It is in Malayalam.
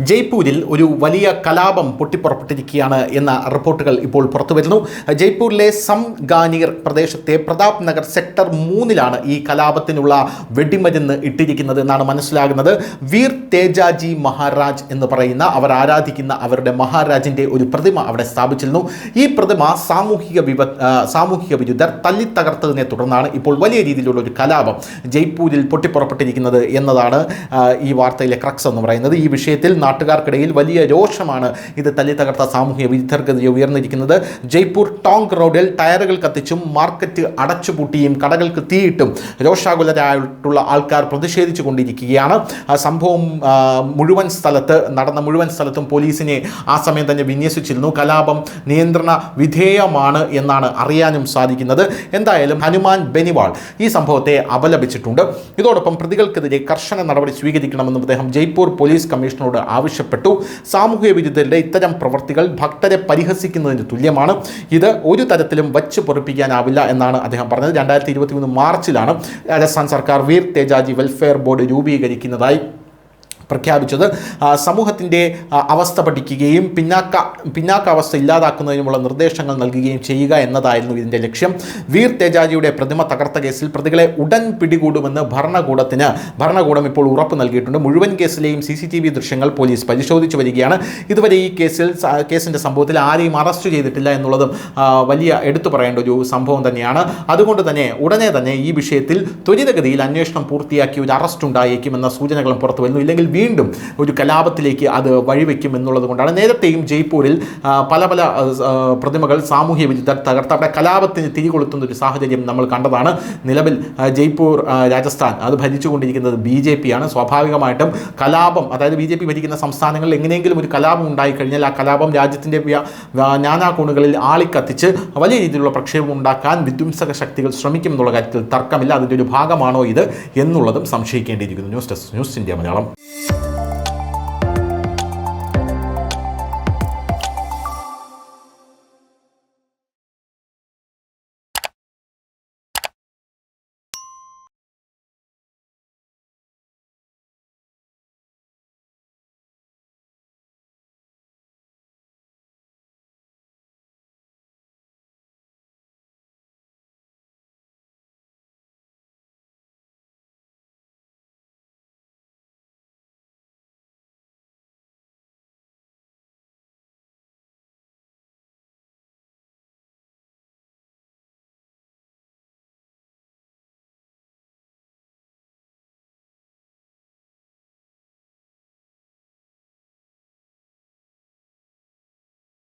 ജയ്പൂരിൽ ഒരു വലിയ കലാപം പൊട്ടിപ്പുറപ്പെട്ടിരിക്കുകയാണ് എന്ന റിപ്പോർട്ടുകൾ ഇപ്പോൾ പുറത്തുവരുന്നു. ജയ്പൂരിലെ സംഗാനീർ പ്രദേശത്തെ പ്രതാപ് നഗർ സെക്ടർ 3-ലാണ് ഈ കലാപത്തിനുള്ള വെടിമരുന്ന് ഇട്ടിരിക്കുന്നത് എന്നാണ് മനസ്സിലാകുന്നത്. വീർ തേജാജി മഹാരാജ് എന്ന് പറയുന്ന അവർ ആരാധിക്കുന്ന അവരുടെ മഹാരാജിൻ്റെ ഒരു പ്രതിമ അവിടെ സ്ഥാപിച്ചിരുന്നു. ഈ പ്രതിമ സാമൂഹിക വിരുദ്ധർ തല്ലിത്തകർത്തതിനെ തുടർന്നാണ് ഇപ്പോൾ വലിയ രീതിയിലുള്ള ഒരു കലാപം ജയ്പൂരിൽ പൊട്ടിപ്പുറപ്പെട്ടിരിക്കുന്നത് എന്നതാണ് ഈ വാർത്തയിലെ ക്രക്സ് എന്ന് പറയുന്നത്. ഈ വിഷയത്തിൽ നാട്ടുകാർക്കിടയിൽ വലിയ രോഷമാണ് ഇത് തല്ലിത്തകർത്ത സാമൂഹിക വിരുദ്ധർക്കെതിരെ ഉയർന്നിരിക്കുന്നത്. ജയ്പൂർ ടോങ് റോഡിൽ ടയറുകൾ കത്തിച്ചും മാർക്കറ്റ് അടച്ചുപൂട്ടിയും കടകൾക്ക് തീയിട്ടും രോഷാകുലരായിട്ടുള്ള ആൾക്കാർ പ്രതിഷേധിച്ചു കൊണ്ടിരിക്കുകയാണ്. സംഭവം നടന്ന മുഴുവൻ സ്ഥലത്തും പോലീസിനെ ആ സമയം തന്നെ വിന്യസിച്ചിരുന്നു. കലാപം നിയന്ത്രണ വിധേയമാണ് എന്നാണ് അറിയാനും സാധിക്കുന്നത്. എന്തായാലും ഹനുമാൻ ബെനിവാൾ ഈ സംഭവത്തെ അപലപിച്ചിട്ടുണ്ട്. ഇതോടൊപ്പം പ്രതികൾക്കെതിരെ കർശന നടപടി സ്വീകരിക്കണമെന്നും അദ്ദേഹം ജയ്പൂർ പോലീസ് കമ്മീഷണറോട് ആവശ്യപ്പെട്ടു. സാമൂഹ്യ വിരുദ്ധരുടെ ഇത്തരം പ്രവൃത്തികൾ ഭക്തരെ പരിഹസിക്കുന്നതിന് തുല്യമാണ്. ഇത് ഒരു തരത്തിലും വച്ച് പൊറിപ്പിക്കാനാവില്ല എന്നാണ് അദ്ദേഹം പറഞ്ഞത്. 2023 മാർച്ചിലാണ് രാജസ്ഥാൻ സർക്കാർ വീർ തേജാജി വെൽഫെയർ ബോർഡ് രൂപീകരിക്കുന്നതായി പ്രഖ്യാപിച്ചത്. സമൂഹത്തിൻ്റെ അവസ്ഥ പഠിക്കുകയും പിന്നാക്കാവസ്ഥ ഇല്ലാതാക്കുന്നതിനുമുള്ള നിർദ്ദേശങ്ങൾ നൽകുകയും ചെയ്യുക എന്നതായിരുന്നു ഇതിൻ്റെ ലക്ഷ്യം. വീർ തേജാജിയുടെ പ്രതിമ തകർത്ത കേസിൽ പ്രതികളെ ഉടൻ പിടികൂടുമെന്ന് ഭരണകൂടം ഇപ്പോൾ ഉറപ്പ് നൽകിയിട്ടുണ്ട്. മുഴുവൻ കേസിലെയും CCTV ദൃശ്യങ്ങൾ പോലീസ് പരിശോധിച്ചു വരികയാണ്. ഇതുവരെ ഈ കേസിൻ്റെ സംഭവത്തിൽ ആരെയും അറസ്റ്റ് ചെയ്തിട്ടില്ല എന്നുള്ളതും വലിയ എടുത്തു പറയേണ്ട ഒരു സംഭവം തന്നെയാണ്. അതുകൊണ്ട് തന്നെ ഉടനെ തന്നെ ഈ വിഷയത്തിൽ ത്വരിതഗതിയിൽ അന്വേഷണം പൂർത്തിയാക്കി ഒരു അറസ്റ്റ് ഉണ്ടായേക്കുമെന്ന സൂചനകളും പുറത്തു വരുന്നു. ഇല്ലെങ്കിൽ വീണ്ടും ഒരു കലാപത്തിലേക്ക് അത് വഴിവെക്കും എന്നുള്ളത് കൊണ്ടാണ്. നേരത്തെയും ജയ്പൂരിൽ പല പ്രതിമകൾ സാമൂഹ്യ വിരുദ്ധർ തകർത്ത് അവിടെ കലാപത്തിന് തിരികൊളുത്തുന്ന ഒരു സാഹചര്യം നമ്മൾ കണ്ടതാണ്. നിലവിൽ ജയ്പൂർ രാജസ്ഥാൻ അത് ഭരിച്ചുകൊണ്ടിരിക്കുന്നത് BJP ആണ്. സ്വാഭാവികമായിട്ടും കലാപം, അതായത് BJP ഭരിക്കുന്ന സംസ്ഥാനങ്ങളിൽ എങ്ങനെയെങ്കിലും ഒരു കലാപം ഉണ്ടായിക്കഴിഞ്ഞാൽ ആ കലാപം രാജ്യത്തിൻ്റെ നാനാകോണുകളിൽ ആളിക്കത്തിച്ച് വലിയ രീതിയിലുള്ള പ്രക്ഷേപം ഉണ്ടാക്കാൻ വിധ്വംസക ശക്തികൾ ശ്രമിക്കും എന്നുള്ള കാര്യത്തിൽ തർക്കമില്ല. അതിൻ്റെ ഒരു ഭാഗമാണോ ഇത് എന്നുള്ളതും സംശയിക്കേണ്ടിയിരിക്കുന്നു. News desk, news India Malayalam.